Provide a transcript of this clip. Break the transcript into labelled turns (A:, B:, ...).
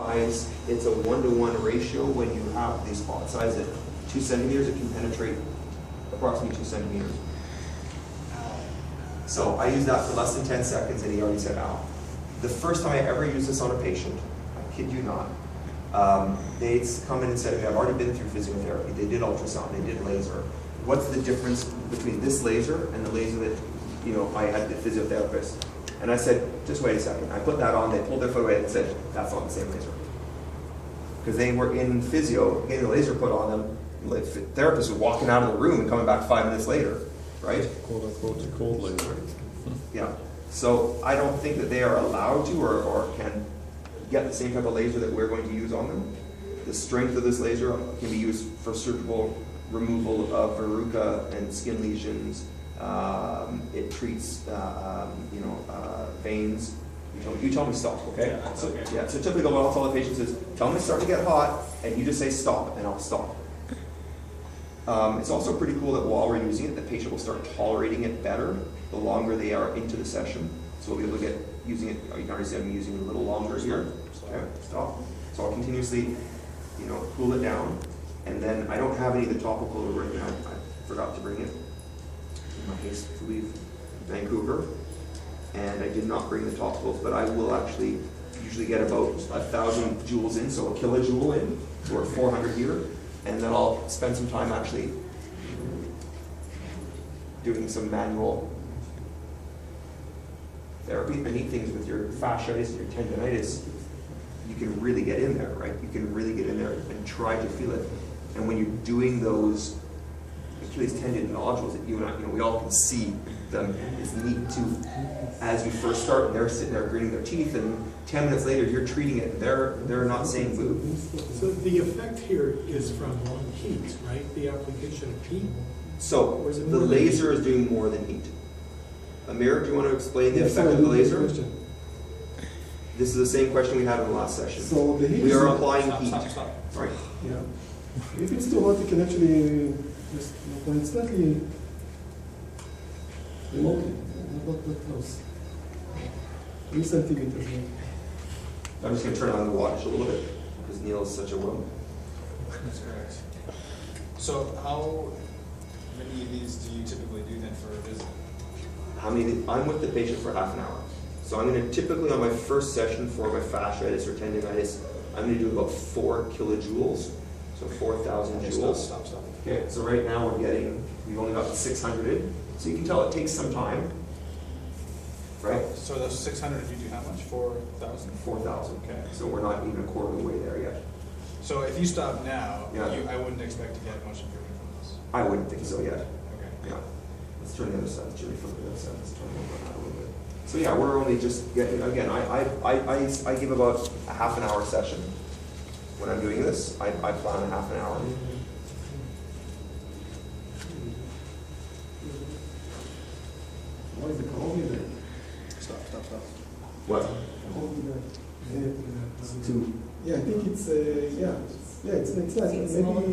A: size, it's a 1-to-1 ratio. When you have the spot size at 2 centimeters, it can penetrate approximately 2 centimeters. So I used that for less than 10 seconds and he already said, ow. The first time I ever used this on a patient, I kid you not, they'd come in and said to me, I've already been through physiotherapy. They did ultrasound, they did laser. What's the difference between this laser and the laser that I had the physiotherapist? And I said, just wait a second. I put that on, they pulled their foot away and said, that's not the same laser. Because they were in physio, getting the laser put on them, the therapist was walking out of the room and coming back 5 minutes later, right?
B: Quote unquote, a cold laser.
A: Yeah. So I don't think that they are allowed to or can get the same type of laser that we're going to use on them. The strength of this laser can be used for surgical removal of verruca and skin lesions. It treats, veins. You tell me stop, okay?
C: Yeah,
A: So,
C: okay.
A: yeah, so typically what I'll tell the patients is, tell me it's starting to get hot, and you just say stop, and I'll stop. It's also pretty cool that while we're using it, the patient will start tolerating it better the longer they are into the session. So we'll be able to get using it, you can already see I'm using it a little longer here. Okay, stop. So I'll continuously, cool it down. And then I don't have any of the topical right now. I forgot to bring it in my haste to leave Vancouver. And I did not bring the topicals, but I will actually usually get about 1,000 joules in, so a kilojoule in, or 400 here. And then I'll spend some time actually doing some manual therapy. The neat things with your fasciitis and your tendonitis, you can really get in there, right? You can really get in there and try to feel it. And when you're doing those Achilles tendon nodules that you and I, we all can see them, it's neat too. As you first start, and they're sitting there gritting their teeth, and 10 minutes later you're treating it, and they're not saying boo.
D: So the effect here is from heat, right? The application of heat?
A: So the laser is doing more than heat. Amir, do you want to explain the effect of the laser? This is the same question we had in the last session.
E: So the heat
A: we are
E: is
A: applying
C: Stop,
A: heat.
C: stop, stop.
A: Right.
E: Yeah. If it's too hot, you can actually just slightly remotely, not that close. 3 centimeters.
A: I'm just going to turn on the wattage a little bit because Neil is such a woman.
C: That's correct. So how many of these do you typically do then for a visit?
A: I'm with the patient for half an hour. So I'm going to typically on my first session for my fasciitis or tendonitis, I'm going to do about 4 kilojoules. So 4,000
C: Okay,
A: joules.
C: stop.
A: Okay, so right now we've only got 600 in. So you can tell it takes some time. Right?
C: So those 600, you do how much? 4,000?
A: 4,000.
C: Okay.
A: So we're not even a quarter of the way there yet.
C: So if you stop now,
A: Yeah.
C: I wouldn't expect to get much improvement from this.
A: I wouldn't think so yet.
C: Okay.
A: Yeah. Let's turn the other side. Let's flip the other side. Let's turn over that a little bit. So yeah, we're only just getting, again, I give about a half an hour session. When I'm doing this, I plan a half an hour.
E: What is it called?
C: Stop.
A: What?
E: Yeah, I think it's, it's nice. Maybe